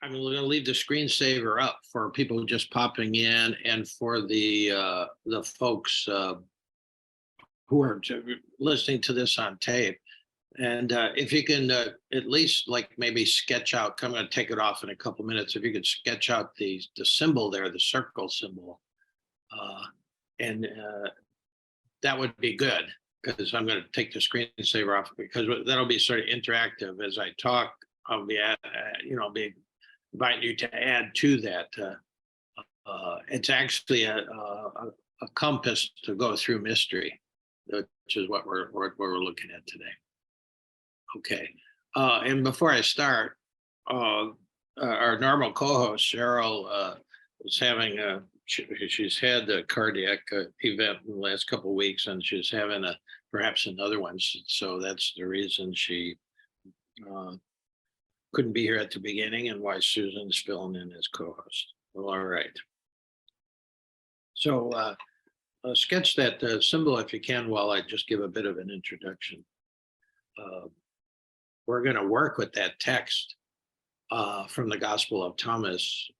I'm going to leave the screensaver up for people just popping in, and for the folks who are listening to this on tape. And if you can at least like maybe sketch out, I'm going to take it off in a couple minutes. If you could sketch out the symbol there, the circle symbol, and that would be good, because I'm going to take the screensaver off, because that'll be sort of interactive as I talk. I'll be be inviting you to add to that. It's actually a compass to go through mystery, which is what we're looking at today. Okay, and before I start, our normal co-host Cheryl was having she's had a cardiac event in the last couple of weeks, and she's having perhaps another one. So that's the reason she couldn't be here at the beginning, and why Susan's filling in as co-host. Well, all right. So sketch that symbol if you can, while I just give a bit of an introduction. We're going to work with that text from the Gospel of Thomas.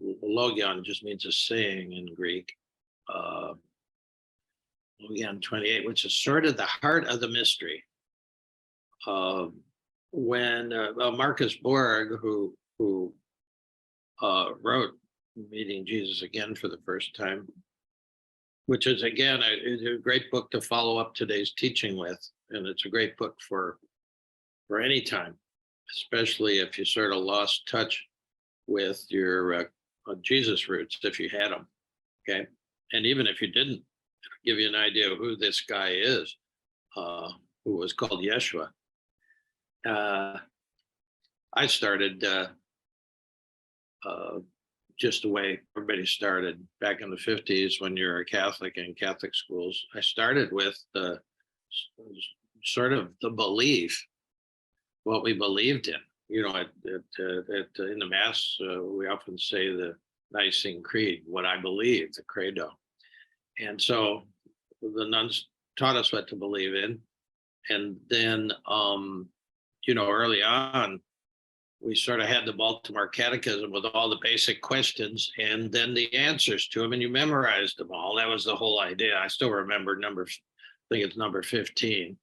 Logion just means a saying in Greek. Logion 28, which is sort of the heart of the mystery. When Marcus Borg, who wrote Meeting Jesus Again for the First Time, which is again a great book to follow up today's teaching with, and it's a great book for any time, especially if you sort of lost touch with your Jesus roots, if you had them. Okay, and even if you didn't, it'll give you an idea of who this guy is, who was called Yeshua. I started just the way everybody started back in the 50s when you're a Catholic in Catholic schools. I started with sort of the belief, what we believed in. You know, in the Mass, we often say the Nicene Creed, what I believe, the Credo. And so the nuns taught us what to believe in. And then, early on, we sort of had the Baltimore Catechism with all the basic questions and then the answers to them, and you memorized them all. That was the whole idea. I still remember I think it's number 15,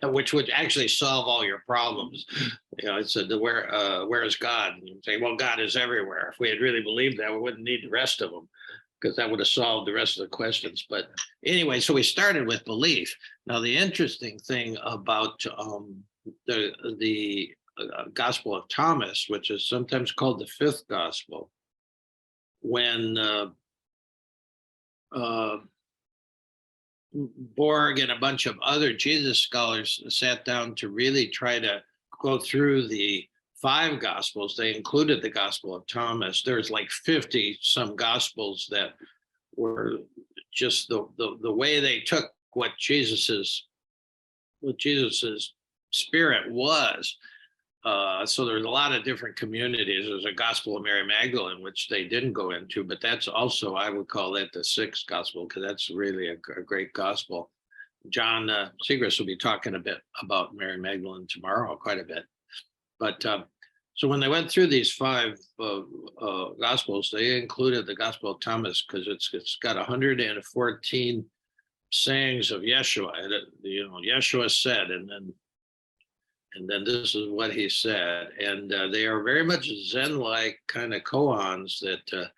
which would actually solve all your problems. It said, where is God? And you say, well, God is everywhere. If we had really believed that, we wouldn't need the rest of them, because that would have solved the rest of the questions. But anyway, so we started with belief. Now, the interesting thing about the Gospel of Thomas, which is sometimes called the fifth gospel, when Borg and a bunch of other Jesus scholars sat down to really try to go through the 5 gospels, they included the Gospel of Thomas. There's like 50 some gospels that were just the way they took what Jesus's spirit was. So there's a lot of different communities. There's a Gospel of Mary Magdalene, which they didn't go into, but that's also, I would call that the 6th gospel, because that's really a great gospel. John Segrist will be talking a bit about Mary Magdalene tomorrow, quite a bit. But so when they went through these 5 gospels, they included the Gospel of Thomas, because it's got 114 sayings of Yeshua. Yeshua said, and then this is what he said. And they are very much Zen-like kind of koans that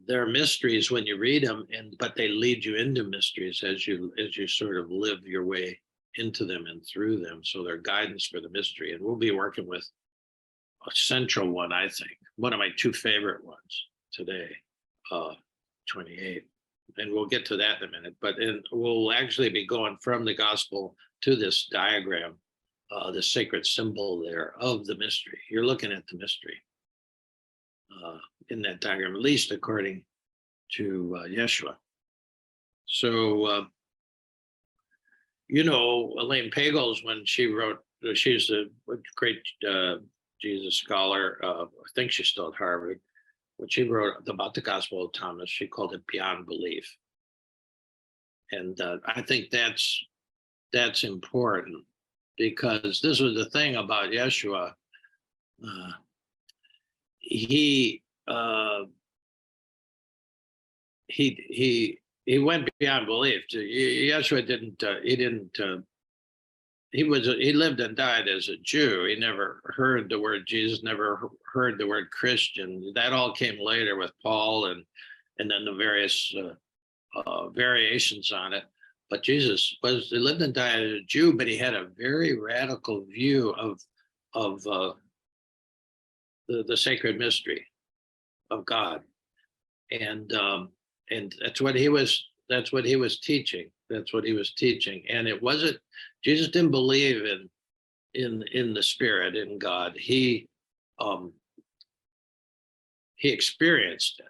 they're mysteries when you read them, but they lead you into mysteries as you sort of live your way into them and through them. So they're guidance for the mystery. And we'll be working with a central one, I think, one of my 2 favorite ones today, 28. And we'll get to that in a minute. But we'll actually be going from the gospel to this diagram, the sacred symbol there of the mystery. You're looking at the mystery in that diagram, at least according to Yeshua. So, Elaine Pagels, when she wrote, she's a great Jesus scholar. I think she's still at Harvard. When she wrote about the Gospel of Thomas, she called it Beyond Belief. And I think that's important, because this was the thing about Yeshua. uh, he uh, he went beyond belief. Yeshua didn't. He didn't. He lived and died as a Jew. He never heard the word Jesus. Never heard the word Christian. That all came later with Paul and then the various variations on it. But Jesus he lived and died as a Jew, but he had a very radical view of the sacred mystery of God, and that's what he was. That's what he was teaching. That's what he was teaching, and it wasn't. Jesus didn't believe in the Spirit, in God. He experienced it.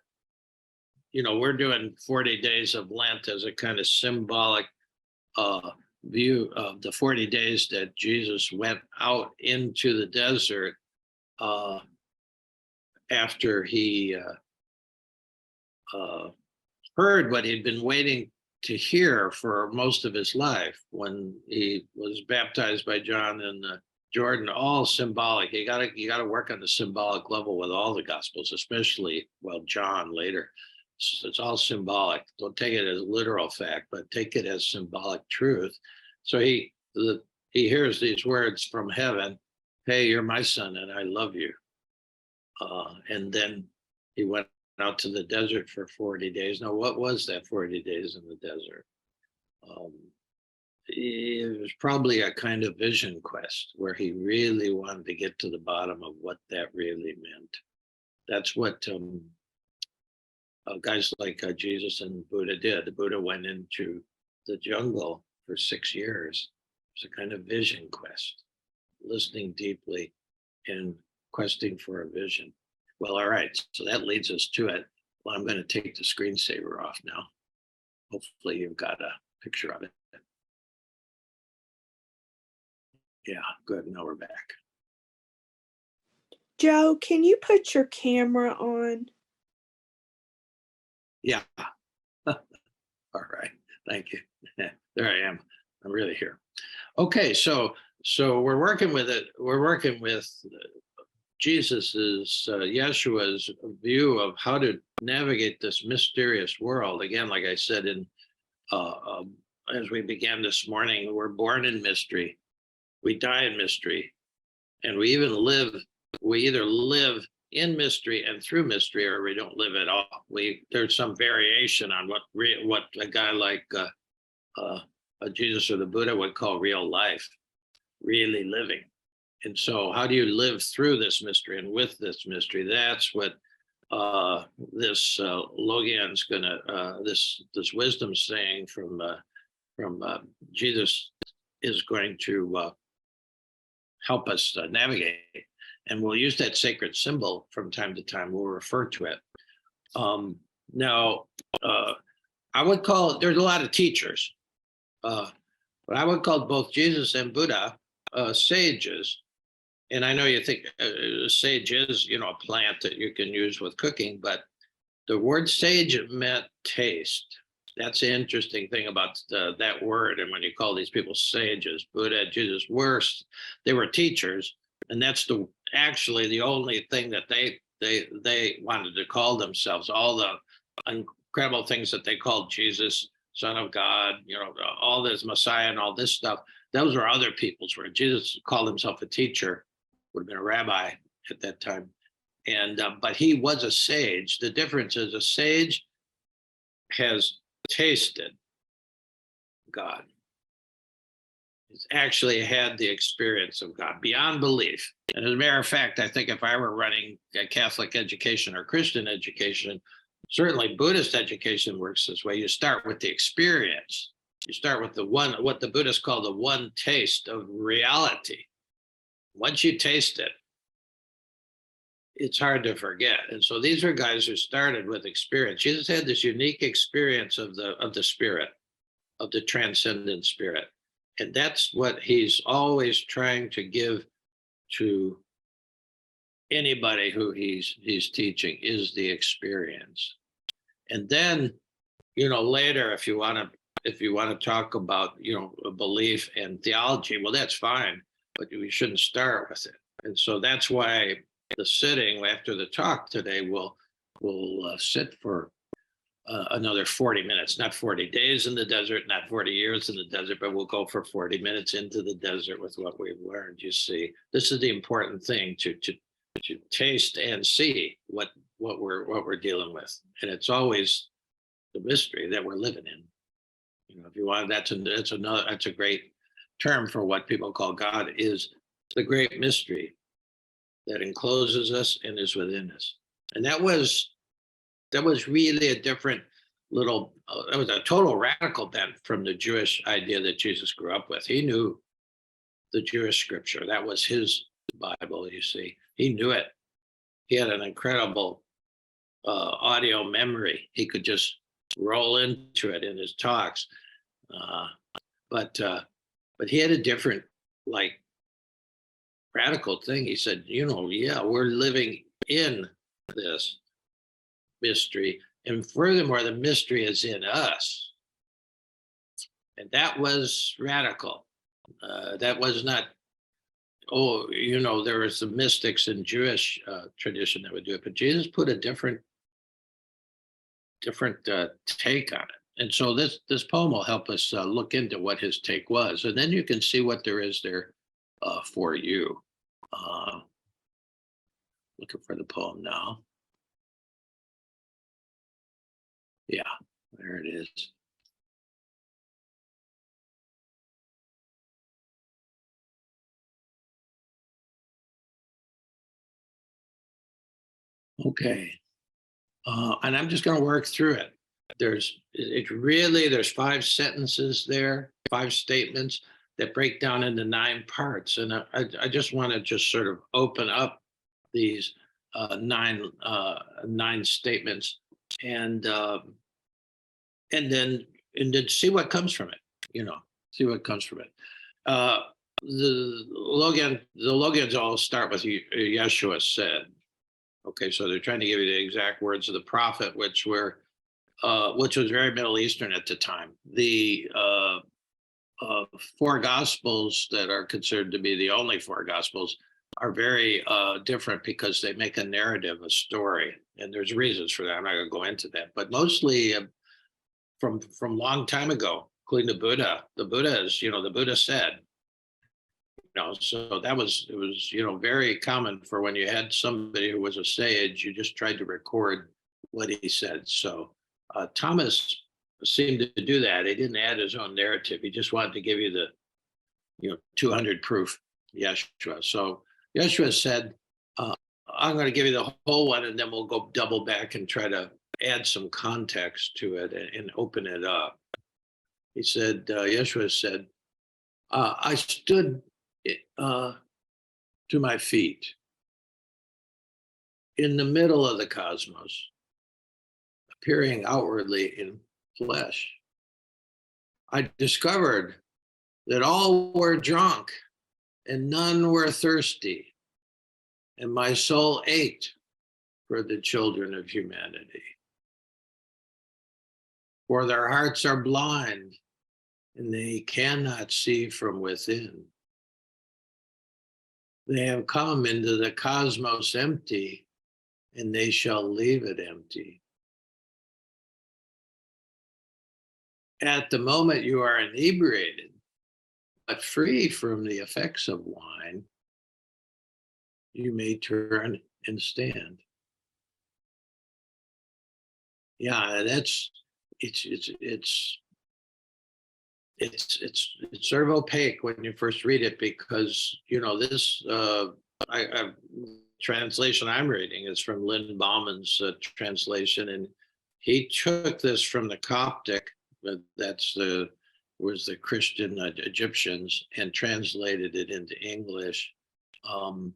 You know, we're doing 40 days of Lent as a kind of symbolic view of the 40 days that Jesus went out into the desert after he heard what he'd been waiting to hear for most of his life when he was baptized by John in the Jordan. All symbolic. You gotta work on the symbolic level with all the Gospels, especially John later. It's all symbolic. Don't take it as literal fact, but take it as symbolic truth. So he hears these words from heaven, "Hey, you're my son, and I love you." And then he went out to the desert for 40 days. Now, what was that 40 days in the desert? It was probably a kind of vision quest where he really wanted to get to the bottom of what that really meant. That's what guys like Jesus and Buddha did. The Buddha went into the jungle for 6 years. It was a kind of vision quest, listening deeply and questing for a vision. Well, all right, so that leads us to it. Well, I'm going to take the screensaver off now. Hopefully you've got a picture of it. Yeah, good, now we're back. Joe, can you put your camera on? Yeah. All right, thank you. There I am. I'm really here. Okay, so we're working with it. We're working with Jesus's Yeshua's view of how to navigate this mysterious world. Again, like I said as we began this morning, we're born in mystery, we die in mystery, and we either live in mystery and through mystery, or we don't live at all. There's some variation on what a guy like Jesus or the Buddha would call real life, really living. And so how do you live through this mystery and with this mystery? That's what this Logian's gonna, this wisdom saying from Jesus is going to help us navigate. And we'll use that sacred symbol from time to time. We'll refer to it. Now, I would call, there's a lot of teachers, but I would call both Jesus and Buddha sages. And I know you think sage is, a plant that you can use with cooking, but the word sage meant taste. That's the interesting thing about that word. And when you call these people sages, Buddha, Jesus, they were teachers, and that's actually the only thing that they wanted to call themselves. All the incredible things that they called Jesus, Son of God, all this Messiah and all this stuff. Those were other people's words. Jesus called himself a teacher. Would have been a rabbi at that time, and but he was a sage. The difference is a sage has tasted God. He's actually had the experience of God beyond belief. And as a matter of fact, I think if I were running a Catholic education or Christian education, certainly Buddhist education works this way. You start with the experience. You start with what the Buddhists call the one taste of reality. Once you taste it, it's hard to forget. And so these are guys who started with experience. Jesus had this unique experience of the spirit, of the transcendent spirit. And that's what he's always trying to give to anybody who he's teaching, is the experience. And then, later, if you want to talk about, belief and theology, well, that's fine. but we shouldn't start with it. And so that's why the sitting after the talk today will sit for another 40 minutes, not 40 days in the desert, not 40 years in the desert, but we'll go for 40 minutes into the desert with what we've learned. You see, this is the important thing to taste and see what we're dealing with. And it's always the mystery that we're living in. You know, if you want, that's a great term for what people call God, is the great mystery that encloses us and is within us. And that was really a different little, that was a total radical bent from the Jewish idea that Jesus grew up with. He knew the Jewish scripture. That was his Bible, you see. He knew it. He had an incredible audio memory. He could just roll into it in his talks. But he had a different, like, radical thing. He said, yeah, we're living in this mystery. And furthermore, the mystery is in us. And that was radical. That was not, there was the mystics in Jewish tradition that would do it, but Jesus put a different take on it. And so this poem will help us look into what his take was, and then you can see what there is there for you. Looking for the poem now. Yeah, there it is. Okay. And I'm just going to work through it. There's 5 sentences there, 5 statements that break down into 9 parts. And I just want to just sort of open up these 9 statements and then see what comes from it, see what comes from it. The Logians all start with Yeshua said. Okay, so they're trying to give you the exact words of the prophet, which was very Middle Eastern at the time. The 4 Gospels that are considered to be the only 4 Gospels are very different because they make a narrative, a story, and there's reasons for that. I'm not going to go into that, but mostly from long time ago, including the Buddha. The Buddha is, the Buddha said. So it was very common for when you had somebody who was a sage, you just tried to record what he said. So Thomas seemed to do that. He didn't add his own narrative. He just wanted to give you the 200 proof Yeshua. So Yeshua said, I'm going to give you the whole one, and then we'll go double back and try to add some context to it and open it up. He said, Yeshua said, I stood to my feet in the middle of the cosmos, appearing outwardly in flesh. I discovered that all were drunk and none were thirsty, and my soul ached for the children of humanity. For their hearts are blind and they cannot see from within. They have come into the cosmos empty, and they shall leave it empty. At the moment you are inebriated, but free from the effects of wine, you may turn and stand. Yeah, it's sort of opaque when you first read it, because this translation I'm reading is from Lynn Bauman's translation, and he took this from the Coptic, was the Christian Egyptians, and translated it into English, and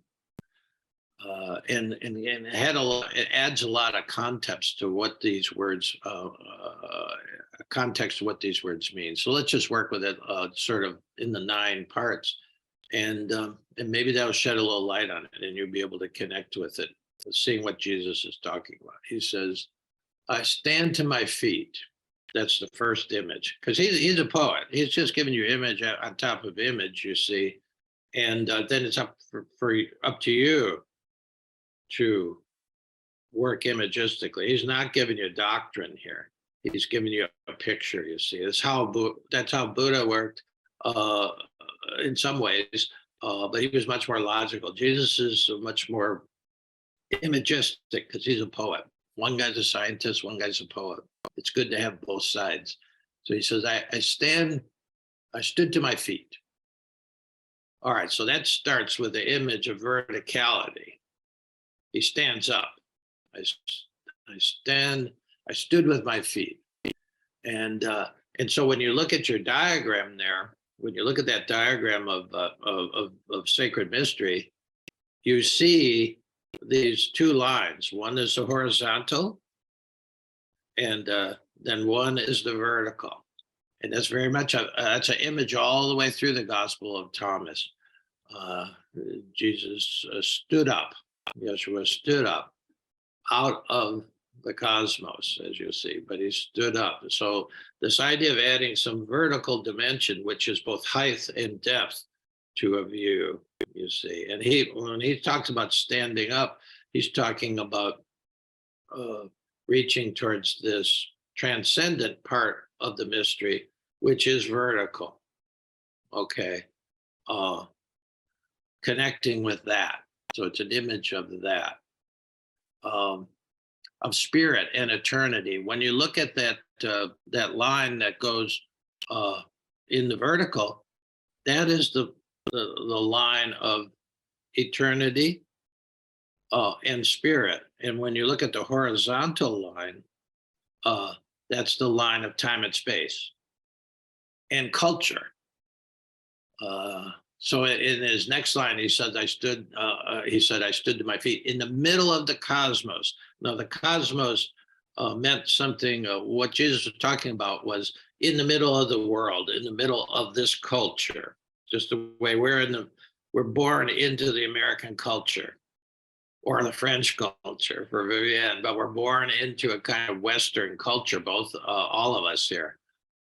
it adds a lot of context to what these words mean. So let's just work with it sort of in the 9 parts, and maybe that'll shed a little light on it, and you'll be able to connect with it, seeing what Jesus is talking about. He says, I stand to my feet. That's the first image, because he's a poet. He's just giving you image on top of image, you see. And then it's up to you to work imagistically. He's not giving you doctrine here. He's giving you a picture. You see, that's how Buddha worked uh, in some ways, but he was much more logical. Jesus is much more imagistic because he's a poet. One guy's a scientist, one guy's a poet. It's good to have both sides. So he says, I stood to my feet. All right, so that starts with the image of verticality. He stands up. I stood with my feet. And so when you look at your diagram there, when you look at that diagram of sacred mystery, you see these two lines. One is the horizontal, and then one is the vertical. And that's very much that's an image all the way through the Gospel of Thomas. Jesus stood up. Yeshua stood up out of the cosmos, as you'll see, but he stood up. So this idea of adding some vertical dimension, which is both height and depth to a view, you see. And when he talks about standing up, he's talking about reaching towards this transcendent part of the mystery, which is vertical. Okay. Connecting with that. So it's an image of that. Of spirit and eternity. When you look at that line that goes in the vertical, that is the line of eternity and spirit. And when you look at the horizontal line, that's the line of time and space and culture. So in his next line, he said, I stood to my feet in the middle of the cosmos. Now, the cosmos meant something. What Jesus was talking about was in the middle of the world, in the middle of this culture, just the way we're born into the American culture or the French culture for Vivienne, but we're born into a kind of Western culture, all of us here.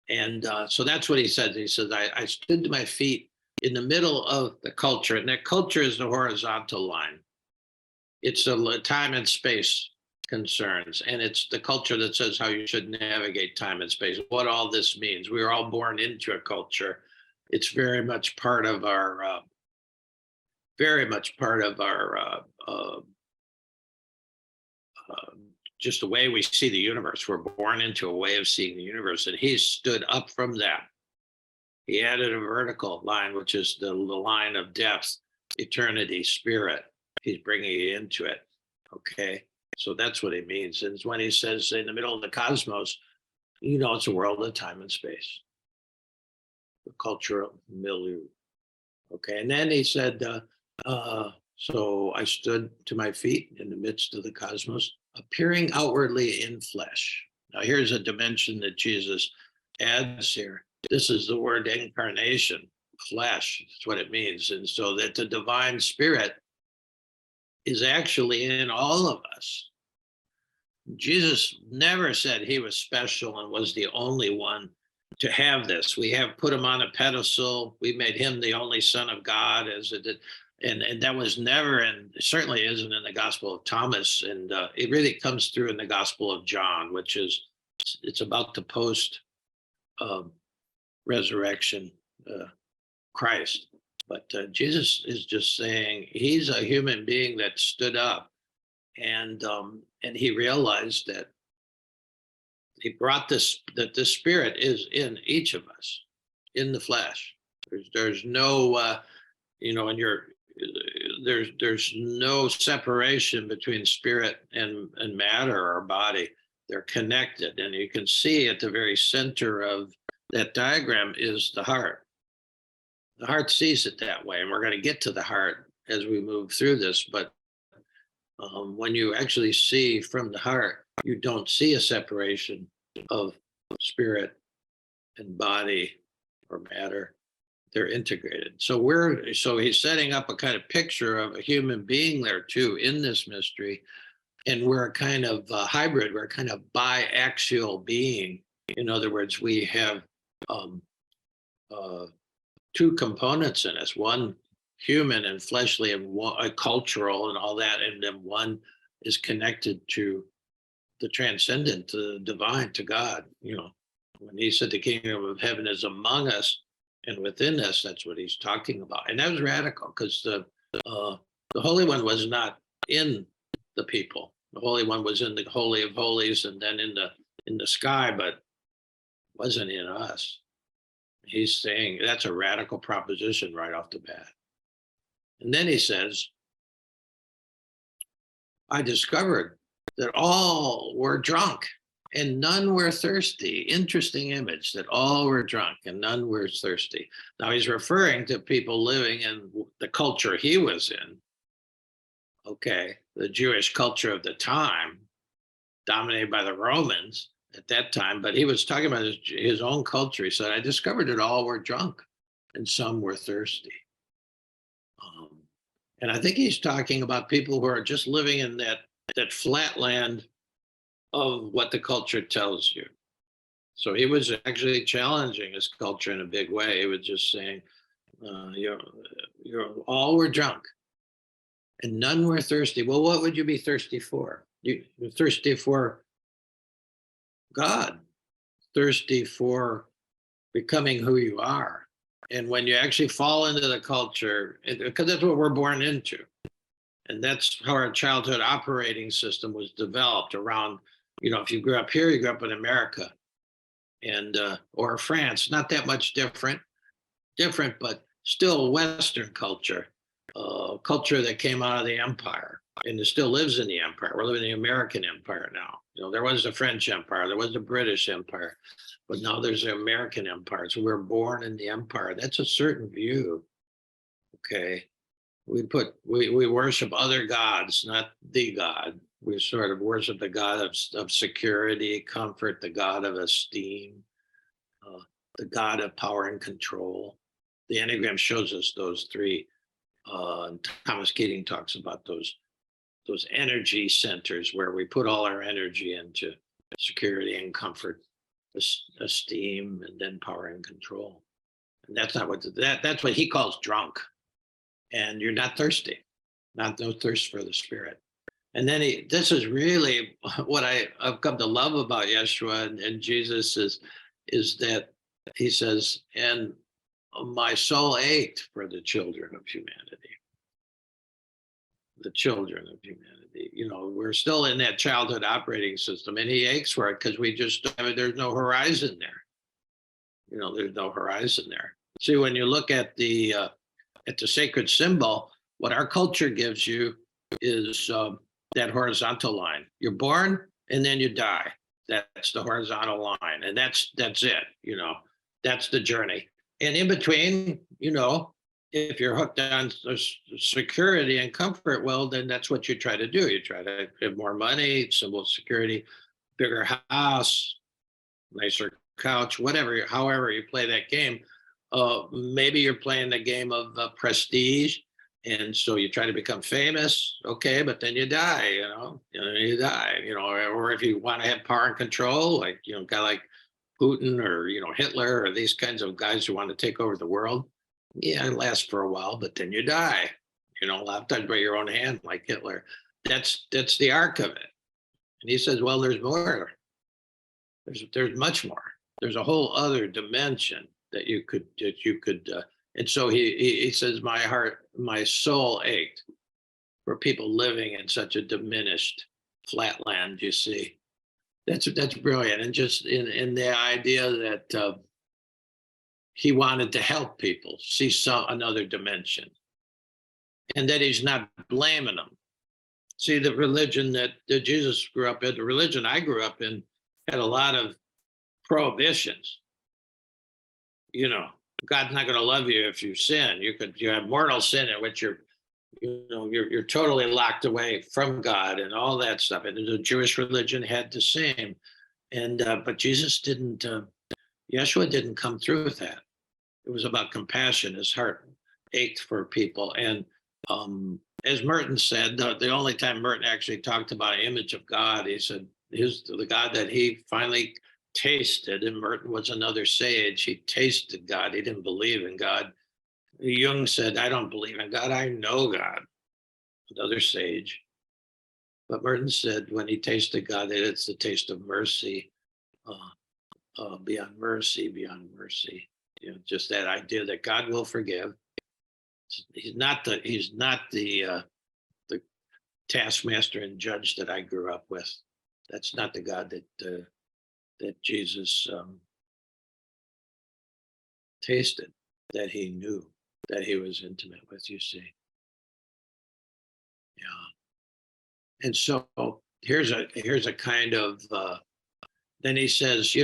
And so that's what he said. He says, I stood to my feet in the middle of the culture, and that culture is the horizontal line. It's the time and space concerns, and it's the culture that says how you should navigate time and space, what all this means. We are all born into a culture. It's very much part of our, just the way we see the universe. We're born into a way of seeing the universe, and he stood up from that. He added a vertical line, which is the line of depth, eternity, spirit. He's bringing you into it. Okay. So that's what he means. And when he says in the middle of the cosmos, it's a world of time and space, the cultural milieu. Okay. And then he said, so I stood to my feet in the midst of the cosmos, appearing outwardly in flesh. Now, here's a dimension that Jesus adds here. This is the word incarnation, flesh. That's what it means. And so that the divine spirit is actually in all of us. Jesus never said he was special and was the only one to have this. We have put him on a pedestal. We made him the only son of God, as it did. And that was never, and certainly isn't in the Gospel of Thomas. And it really comes through in the Gospel of John, which is, it's about the post resurrection Christ. But Jesus is just saying he's a human being that stood up, and he realized that he brought that the spirit is in each of us, in the flesh. There's no there's no separation between spirit and matter or body. They're connected, and you can see at the very center of that diagram is the heart. The heart sees it that way, and we're going to get to the heart as we move through this. But when you actually see from the heart, you don't see a separation of spirit and body or matter. They're integrated. So he's setting up a kind of picture of a human being there too in this mystery, and we're a kind of hybrid. We're a kind of biaxial being. In other words, we have two components in us. One human and fleshly and cultural and all that, and then one is connected to the transcendent, to the divine, to God. When he said the kingdom of heaven is among us and within us, that's what he's talking about. And that was radical, because the Holy One was not in the people. The Holy One was in the Holy of Holies and then in the sky, but wasn't in us. He's saying that's a radical proposition right off the bat. And then he says, I discovered that all were drunk and none were thirsty. Interesting image, that all were drunk and none were thirsty. Now he's referring to people living in the culture he was in. Okay, the Jewish culture of the time, dominated by the Romans at that time, but he was talking about his own culture. He said, I discovered that all were drunk and some were thirsty. And I think he's talking about people who are just living in that flat land of what the culture tells you. So he was actually challenging his culture in a big way. He was just saying, you're all were drunk and none were thirsty. Well, what would you be thirsty for? You're thirsty for God, thirsty for becoming who you are. And when you actually fall into the culture, because that's what we're born into. And that's how our childhood operating system was developed around, if you grew up here, you grew up in America and or France, not that much different, but still Western culture, culture that came out of the empire and it still lives in the empire. We're living in the American empire now. There was the French Empire, there was the British Empire, but now there's the American Empire. So we're born in the empire. That's a certain view. Okay. We worship other gods, not the God. We sort of worship the God of security, comfort, the God of esteem, the God of power and control. The Enneagram shows us those three. Thomas Keating talks about those energy centers where we put all our energy into security and comfort, esteem, and then power and control. And that's not that's what he calls drunk. And you're not thirsty, no thirst for the Spirit. And then this is really what I've come to love about Yeshua and Jesus is that he says, and my soul ached for the children of humanity. The children of humanity. We're still in that childhood operating system, and he aches for it because there's no horizon there. There's no horizon there. See, when you look at the sacred symbol, what our culture gives you is that horizontal line. You're born and then you die. That's the horizontal line, and that's it. That's the journey. And in between, if you're hooked on security and comfort, well, then that's what you try to do. You try to have more money, civil security, bigger house, nicer couch, whatever, however you play that game. Maybe you're playing the game of prestige. And so you try to become famous. Okay, but then you die, you die, or if you want to have power and control, like, a guy like Putin or, Hitler or these kinds of guys who want to take over the world. Yeah, it lasts for a while, but then you die, a lot of times by your own hand, like Hitler. That's the arc of it. And he says, well, there's more. There's much more. There's a whole other dimension that you could. And so he says, my soul ached for people living in such a diminished flatland. You see, that's brilliant, and just in the idea that. He wanted to help people see another dimension, and that he's not blaming them. See, the religion that Jesus grew up in, the religion I grew up in, had a lot of prohibitions. God's not going to love you if you sin. You have mortal sin in which you're totally locked away from God and all that stuff. And the Jewish religion had the same, but Jesus didn't. Yeshua didn't come through with that. It was about compassion. His heart ached for people. And as Merton said, the only time Merton actually talked about an image of God, he said, the God that he finally tasted, and Merton was another sage. He tasted God. He didn't believe in God. Jung said, I don't believe in God, I know God, another sage. But Merton said when he tasted God, that it's the taste of mercy, beyond mercy, beyond mercy. Just that idea that God will forgive. He's not the taskmaster and judge that I grew up with. That's not the God that Jesus tasted, that he knew, that he was intimate with. You see, yeah. And so here's a kind of. Then he says,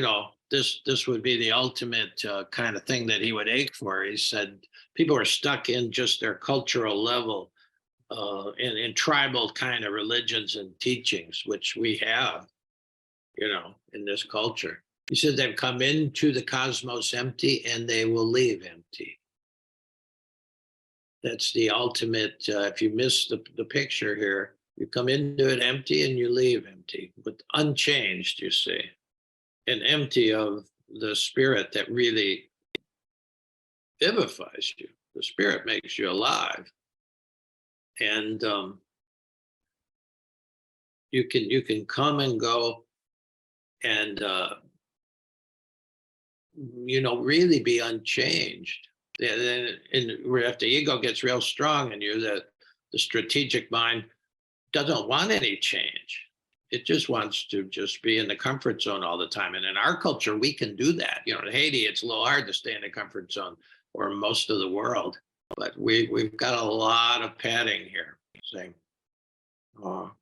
this would be the ultimate kind of thing that he would ache for. He said people are stuck in just their cultural level, in tribal kind of religions and teachings, which we have, in this culture. He said they've come into the cosmos empty and they will leave empty. That's the ultimate. If you miss the picture here, you come into it empty and you leave empty, but unchanged, you see, and empty of the spirit that really vivifies you. The spirit makes you alive. And you can come and go and really be unchanged. And if the ego gets real strong in you, the strategic mind doesn't want any change. It just wants to just be in the comfort zone all the time. And in our culture, we can do that. In Haiti, it's a little hard to stay in the comfort zone, or most of the world. But we've got a lot of padding here. Saying,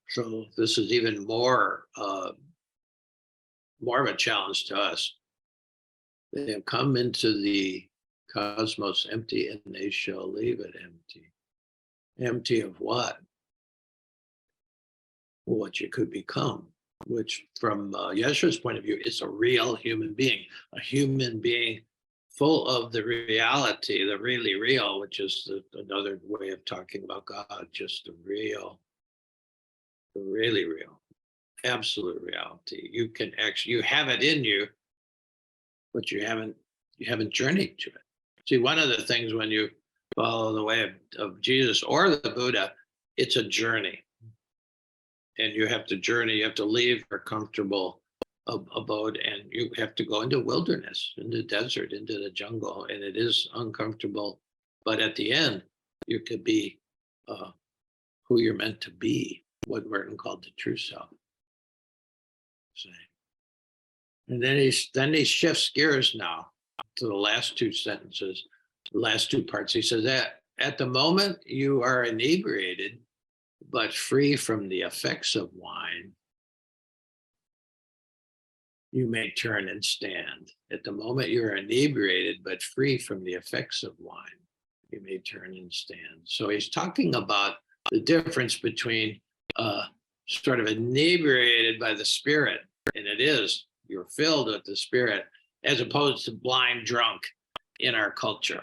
so this is even more of a challenge to us. They have come into the cosmos empty, and they shall leave it empty. Empty of what? What you could become, which from Yeshua's point of view is a real human being, full of the reality, the really real, which is another way of talking about God, just the really real, absolute reality. You have it in you, but you haven't journeyed to it. See, one of the things when you follow the way of Jesus or the Buddha, it's a journey. And you have to journey, you have to leave your comfortable abode, and you have to go into wilderness, into the desert, into the jungle, and it is uncomfortable. But at the end, you could be who you're meant to be, what Merton called the true self. And then he shifts gears now to the last two sentences, the last two parts. He says that at the moment you are inebriated, but free from the effects of wine, you may turn and stand. At the moment you're inebriated, but free from the effects of wine, you may turn and stand. So he's talking about the difference between sort of inebriated by the spirit, and you're filled with the spirit, as opposed to blind drunk in our culture.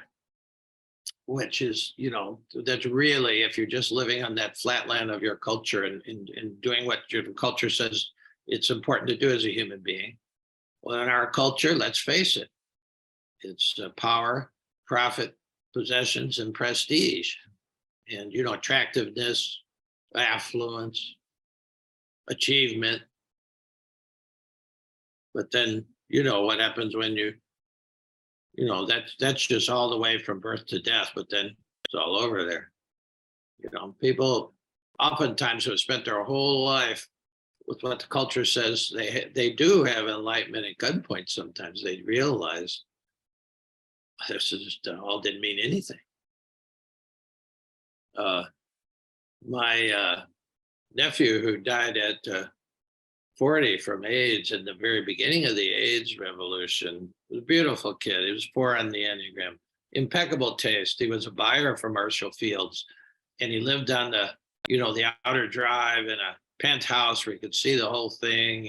Which is, that's really, if you're just living on that flatland of your culture and doing what your culture says it's important to do as a human being. Well, in our culture, let's face it, it's power, profit, possessions, and prestige. And, attractiveness, affluence, achievement. But then, what happens when that's just all the way from birth to death, but then it's all over there. People oftentimes have spent their whole life with what the culture says they do have enlightenment at gunpoint. Sometimes they realize this just all didn't mean anything. My nephew, who died at 40 from AIDS in the very beginning of the AIDS revolution, was a beautiful kid. He was 4 on the Enneagram, impeccable taste. He was a buyer for Marshall Fields, and he lived on the outer drive in a penthouse where you could see the whole thing.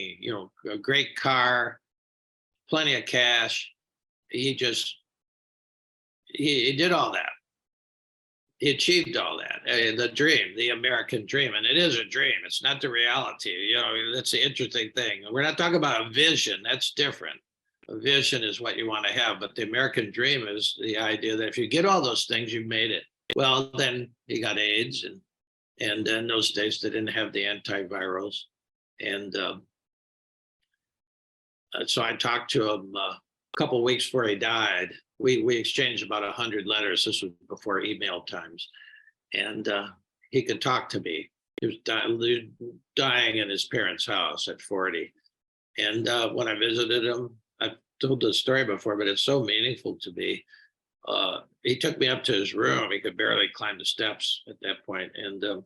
A great car, plenty of cash. He did all that. He achieved all that, the dream, the American dream. And it is a dream. It's not the reality. That's the interesting thing. We're not talking about a vision. That's different. a vision is what you want to have, but the American dream is the idea that if you get all those things, you've made it. Well, then he got AIDS, and in those days they didn't have the antivirals, and so I talked to him a couple of weeks before he died. We exchanged about 100 letters. This was before email times, and he could talk to me. He was dying in his parents' house at 40, and when I visited him, I've told the story before, but it's so meaningful to me. He took me up to his room. He could barely climb the steps at that point, and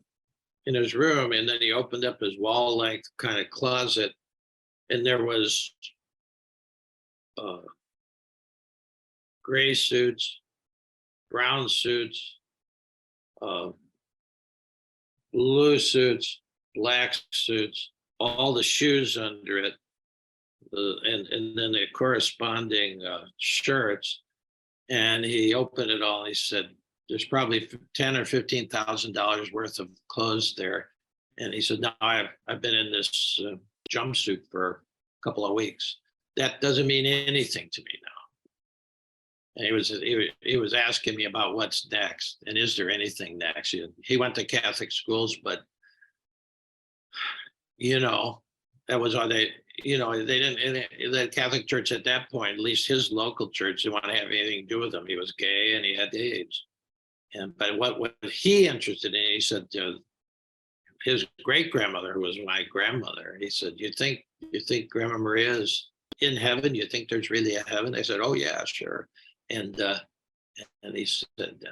in his room, and then he opened up his wall-length kind of closet, and there was gray suits, brown suits, blue suits, black suits, all the shoes under it, and then the corresponding shirts. And he opened it all. And he said, "There's probably $10,000 or $15,000 worth of clothes there." And he said, "No, I've been in this jumpsuit for a couple of weeks. That doesn't mean anything to me now." And he was asking me about what's next, and is there anything next? He went to Catholic schools, but that was all they didn't. The Catholic Church at that point, at least his local church, didn't want to have anything to do with him. He was gay and he had AIDS. But what he interested in, he said, his great grandmother, who was my grandmother, he said, "You think Grandma Maria is in heaven? You think there's really a heaven?" I said, "Oh yeah, sure." And he said,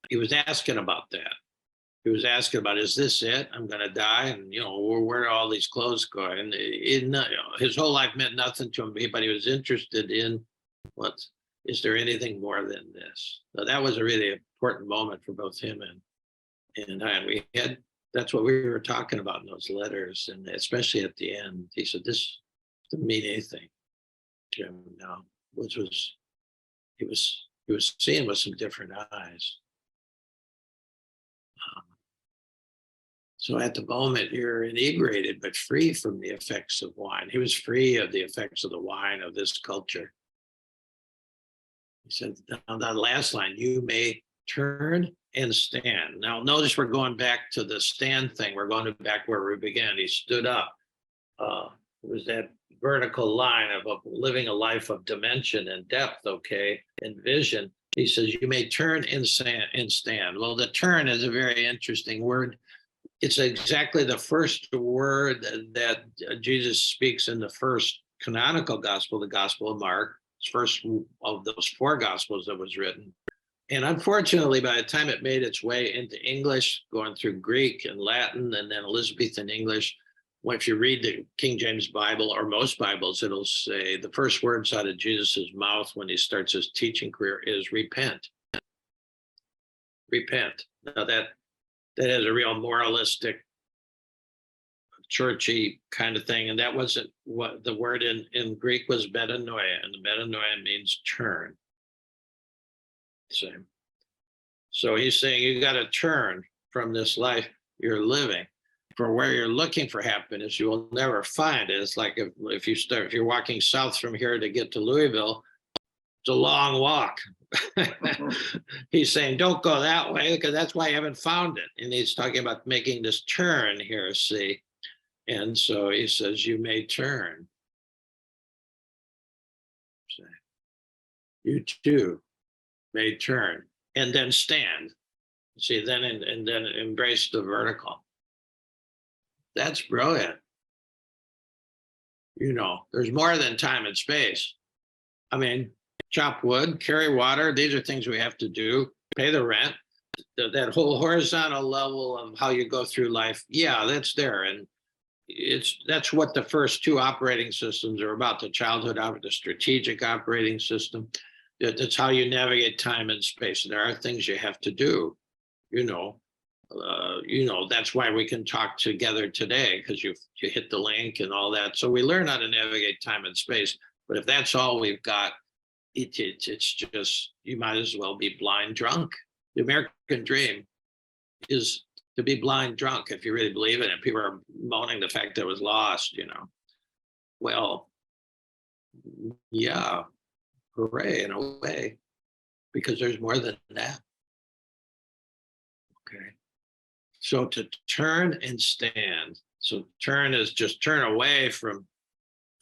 he was asking about that. He was asking about, is this it? I'm going to die, and where are all these clothes going? His whole life meant nothing to him, but he was interested in is there anything more than this? So that was a really important moment for both him and I. And we had, that's what we were talking about in those letters, and especially at the end, he said, "This doesn't mean anything, Jim." No, which was he was seeing with some different eyes. So at the moment, you're inebriated, but free from the effects of wine. He was free of the effects of the wine of this culture. He said, on that last line, "You may turn and stand." Now, notice we're going back to the stand thing. We're going back where we began. He stood up. It was that vertical line of living a life of dimension and depth, okay, and vision. He says, "You may turn and stand." Well, the turn is a very interesting word. It's exactly the first word that Jesus speaks in the first canonical gospel, the Gospel of Mark. It's first of those four gospels that was written. And unfortunately, by the time it made its way into English, going through Greek and Latin, and then Elizabethan English, if you read the King James Bible or most Bibles, it'll say the first words out of Jesus's mouth when he starts his teaching career is repent. Repent. Now that is a real moralistic, churchy kind of thing. And that wasn't what the word in Greek was, metanoia, and the metanoia means turn. Same. So he's saying you got to turn from this life you're living. For where you're looking for happiness, you will never find it. It's like if you're walking south from here to get to Louisville, it's a long walk. He's saying, don't go that way, because that's why you haven't found it. And he's talking about making this turn here, see? And so he says, you may turn. You too may turn and then stand. See, then and then embrace the vertical. That's brilliant. There's more than time and space. I mean, chop wood, carry water. These are things we have to do. Pay the rent. That whole horizontal level of how you go through life. Yeah, that's there. And that's what the first two operating systems are about. The childhood, the strategic operating system. That's how you navigate time and space. There are things you have to do, that's why we can talk together today, because you hit the link and all that. So we learn how to navigate time and space. But if that's all we've got, it's just, you might as well be blind drunk. The American dream is to be blind drunk, if you really believe in it. People are moaning the fact that it was lost, Well, Yeah, hooray in a way, because there's more than that. Okay. So to turn and stand. So turn is just turn away from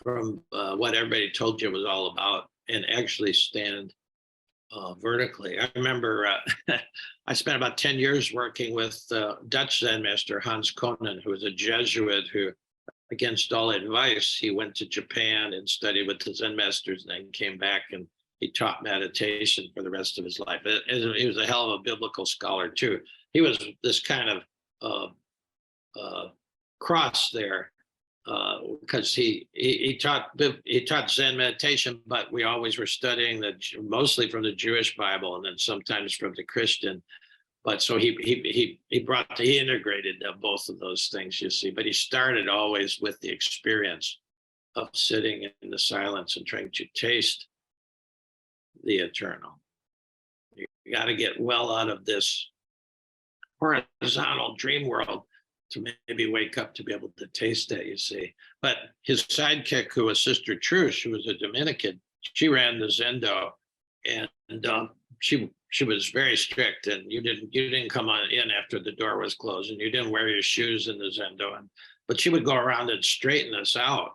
what everybody told you it was all about, and actually stand vertically. I remember I spent about 10 years working with Dutch Zen master Hans Konen, who was a Jesuit who, against all advice, he went to Japan and studied with the Zen masters and then came back and he taught meditation for the rest of his life. He was a hell of a biblical scholar too. He was this kind of cross there because he taught Zen meditation, but we always were studying mostly from the Jewish Bible and then sometimes from the Christian. But so he integrated both of those things, you see. But he started always with the experience of sitting in the silence and trying to taste the eternal. You got to get well out of this horizontal dream world to maybe wake up to be able to taste that, you see. But his sidekick, who was Sister Truce, who was a Dominican, she ran the Zendo, and she was very strict, and you didn't come on in after the door was closed, and you didn't wear your shoes in the Zendo, but she would go around and straighten us out.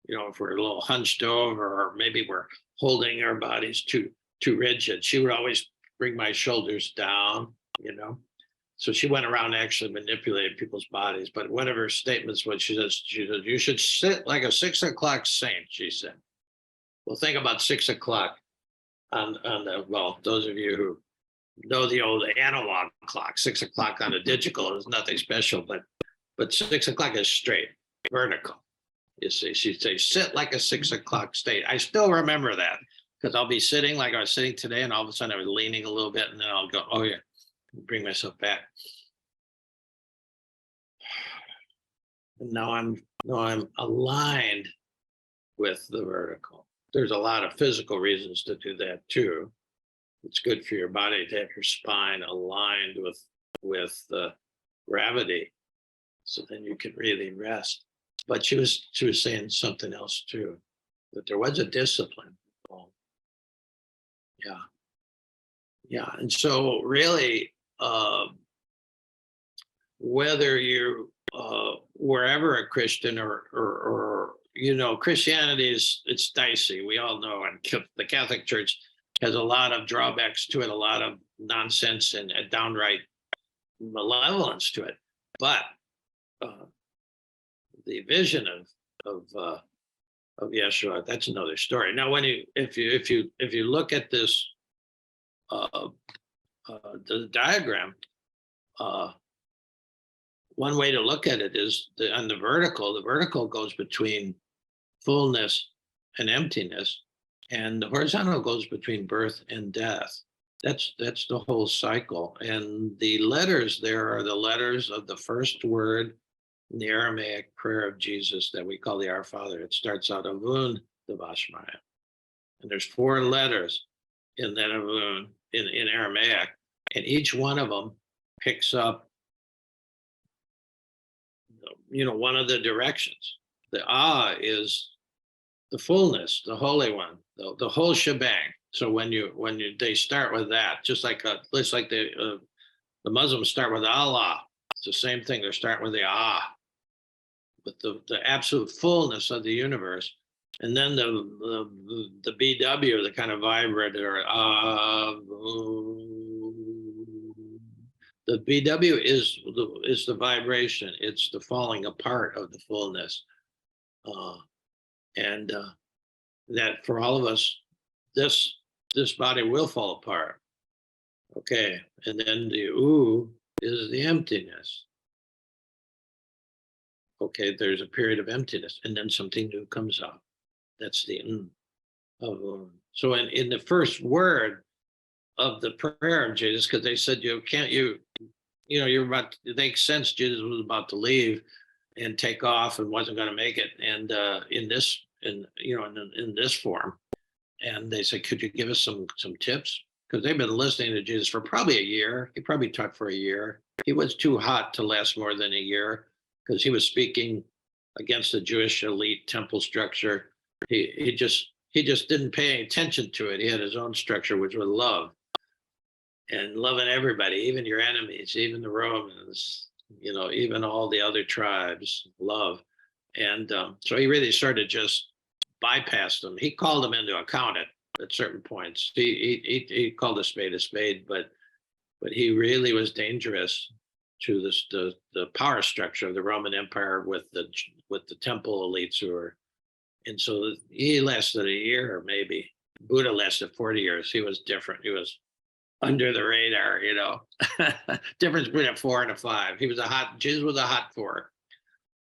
You know, if we're a little hunched over, or maybe we're holding our bodies too rigid, she would always bring my shoulders down, you know. So she went around actually manipulating people's bodies. But one of her statements was, she says, you should sit like a 6 o'clock saint, she said. Well, think about 6 o'clock on the, well, those of you who know the old analog clock, 6 o'clock on a digital is nothing special, but 6 o'clock is straight, vertical. You see, she'd say, sit like a 6 o'clock state. I still remember that because I'll be sitting like I was sitting today, and all of a sudden I was leaning a little bit, and then I'll go, oh yeah, bring myself back. And now I'm aligned with the vertical. There's a lot of physical reasons to do that too. It's good for your body to have your spine aligned with the gravity, so then you can really rest. But she was saying something else too, that there was a discipline. Yeah, and so really, whether you wherever a Christian or you know, Christianity it's dicey. We all know, and the Catholic Church has a lot of drawbacks to it, a lot of nonsense and a downright malevolence to it. But the vision of Yeshua, that's another story. Now, if you look at this the diagram, one way to look at it is on the vertical goes between fullness and emptiness, and the horizontal goes between birth and death. That's the whole cycle. And the letters there are the letters of the first word in the Aramaic prayer of Jesus that we call the Our Father. It starts out Avun Devashmaya. And there's 4 letters in that Avun in Aramaic, and each one of them picks up, you know, one of the directions. The is the fullness, the Holy One, the whole shebang. So when they start with that, just like the Muslims start with Allah, it's the same thing. They're starting with the with the absolute fullness of the universe. And then the BW, the kind of vibrator, the BW is the vibration. It's the falling apart of the fullness, and that for all of us, this body will fall apart. Okay, and then the is the emptiness. Okay, there's a period of emptiness, and then something new comes out. That's the so in the first word of the prayer of Jesus, because they said you're about they sensed Jesus was about to leave and take off and wasn't going to make it, and in this form, and they said, could you give us some tips? Because they've been listening to Jesus for probably a year. He probably taught for a year. He was too hot to last more than a year because he was speaking against the Jewish elite temple structure. he just didn't pay any attention to it. He had his own structure, which was love and loving everybody, even your enemies, even the Romans, even all the other tribes, love. And so he really sort of just bypassed them. He called them into account at certain points. He called a spade, but he really was dangerous to the power structure of the Roman Empire with the temple elites who were. And so he lasted a year, or maybe. Buddha lasted 40 years. He was different. He was under the radar, difference between a 4 and a 5. Jesus was a hot 4,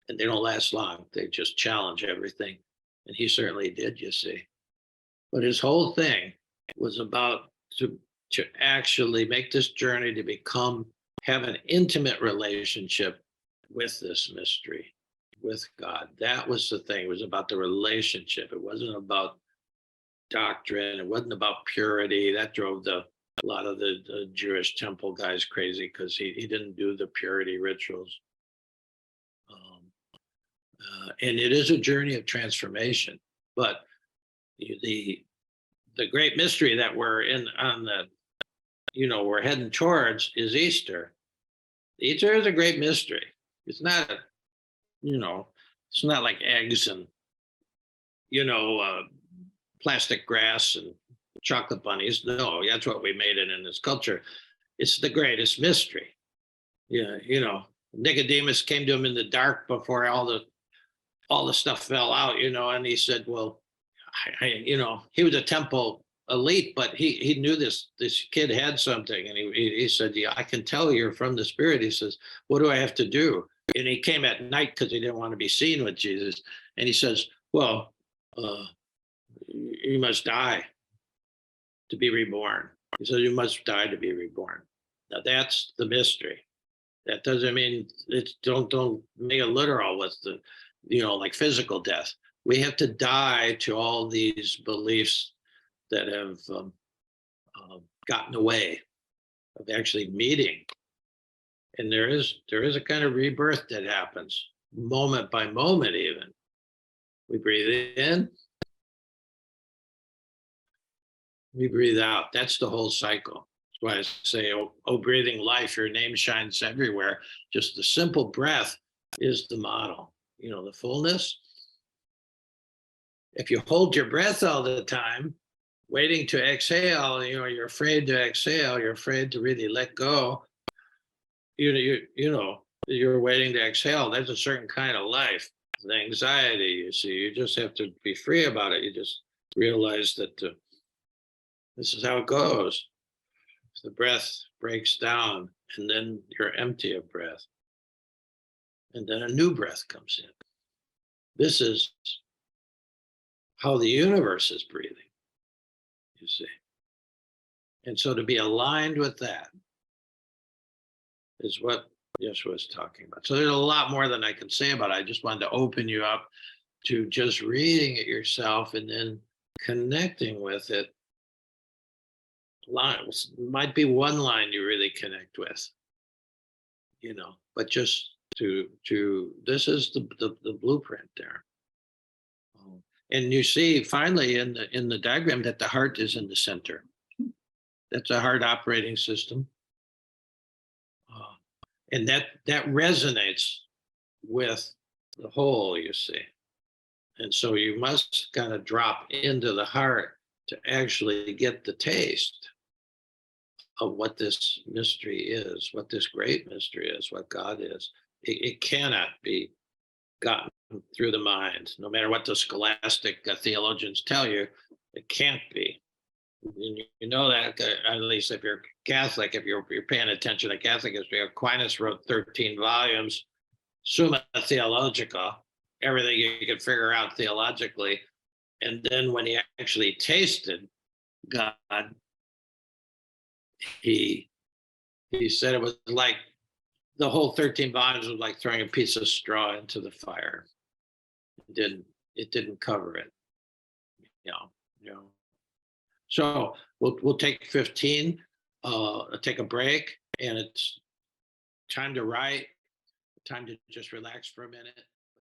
and they don't last long. They just challenge everything. And he certainly did, you see. But his whole thing was about to actually make this journey to have an intimate relationship with this mystery, with God. That was the thing. It was about the relationship. It wasn't about doctrine. It wasn't about purity. That drove a lot of the Jewish temple guys crazy, because he didn't do the purity rituals. And it is a journey of transformation. But the great mystery that we're we're heading towards is Easter. Easter is a great mystery. It's not it's not like eggs and plastic grass and chocolate bunnies. No, that's what we made it in this culture. It's the greatest mystery. Yeah, Nicodemus came to him in the dark before all the stuff fell out, and he said, well, he was a temple elite, but he knew this kid had something, and he said, yeah, I can tell you're from the Spirit. He says, what do I have to do? And he came at night because he didn't want to be seen with Jesus. And he says, well, you must die to be reborn. He says, you must die to be reborn. Now that's the mystery. That doesn't mean don't make it literal with the, like physical death. We have to die to all these beliefs that have gotten in the way of actually meeting. And there is a kind of rebirth that happens moment by moment. Even we breathe in, we breathe out. That's the whole cycle. That's why I say, oh, breathing life, your name shines everywhere. Just the simple breath is the model. The fullness. If you hold your breath all the time, waiting to exhale, you're afraid to exhale. You're afraid to really let go. You're waiting to exhale. There's a certain kind of life, the anxiety. You see, you just have to be free about it. You just realize that this is how it goes. The breath breaks down, and then you're empty of breath, and then a new breath comes in. This is how the universe is breathing, you see. And so to be aligned with that is what Yeshua is talking about. So there's a lot more than I can say about it. I just wanted to open you up to just reading it yourself and then connecting with it. Lines might be one line you really connect with, but just to this is the blueprint there. And you see finally in the diagram that the heart is in the center. That's a heart operating system. And that resonates with the whole, you see. And so you must kind of drop into the heart to actually get the taste of what this mystery is, what this great mystery is, what God is. It cannot be gotten through the mind, no matter what the scholastic theologians tell you. It can't be. You know that, at least if you're Catholic, if you're paying attention to Catholic history. Aquinas wrote 13 volumes, Summa Theologica, everything you could figure out theologically. And then when he actually tasted God, he said it was like the whole 13 volumes was like throwing a piece of straw into the fire. It didn't cover it. So we'll take 15, take a break, and it's time to write, time to just relax for a minute.